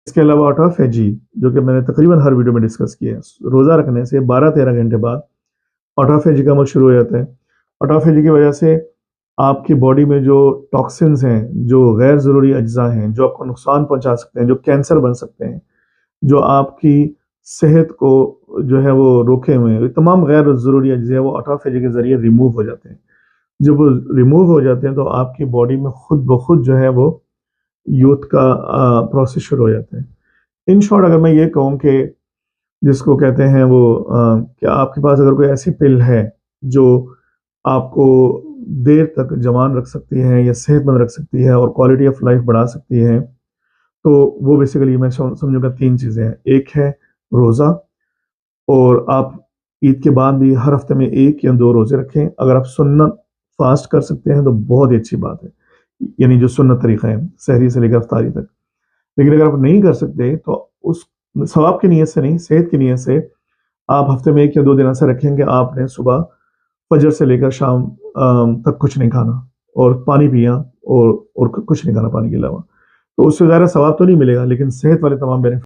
اس کے علاوہ آٹوفیجی، جو کہ میں نے تقریباً ہر ویڈیو میں ڈسکس کیا ہے، روزہ رکھنے سے 12-13 گھنٹے بعد آٹوفیجی کا عمل شروع ہو جاتا ہے۔ آٹوفیجی کی وجہ سے آپ کی باڈی میں جو ٹاکسنز ہیں، جو غیر ضروری اجزاء ہیں، جو آپ کو نقصان پہنچا سکتے ہیں، جو کینسر بن سکتے ہیں، جو آپ کی صحت کو جو ہے وہ روکے ہوئے ہیں، تمام غیر ضروری اجزاء وہ آٹوفیجی کے ذریعے ریموو ہو جاتے ہیں۔ جب وہ ریموو ہو جاتے ہیں تو آپ کی باڈی میں خود بخود جو ہے وہ یوتھ کا پروسیس شروع ہو جاتا ہے۔ ان شارٹ اگر میں یہ کہوں کہ جس کو کہتے ہیں وہ کہ آپ کے پاس اگر کوئی ایسی پل ہے جو آپ کو دیر تک جوان رکھ سکتی ہے یا صحت مند رکھ سکتی ہے اور کوالٹی آف لائف بڑھا سکتی ہے، تو وہ بیسیکلی میں سمجھوں گا 3 چیزیں ہیں۔ ایک ہے روزہ، اور آپ عید کے بعد بھی ہر ہفتے میں 1 یا 2 روزے رکھیں۔ اگر آپ سنت فاسٹ کر سکتے ہیں تو بہت ہی اچھی بات ہے، یعنی جو سنت طریقہ ہے سحری سے لے کر افطاری تک۔ لیکن اگر آپ نہیں کر سکتے تو اس ثواب کی نیت سے نہیں، صحت کی نیت سے آپ ہفتے میں 1 یا 2 دن ایسا رکھیں کہ آپ نے صبح فجر سے لے کر شام تک کچھ نہیں کھانا اور پانی پیا، اور کچھ نہیں کھانا پانی کے علاوہ، تو اس سے زیادہ ثواب تو نہیں ملے گا، لیکن صحت والے تمام بینیفٹ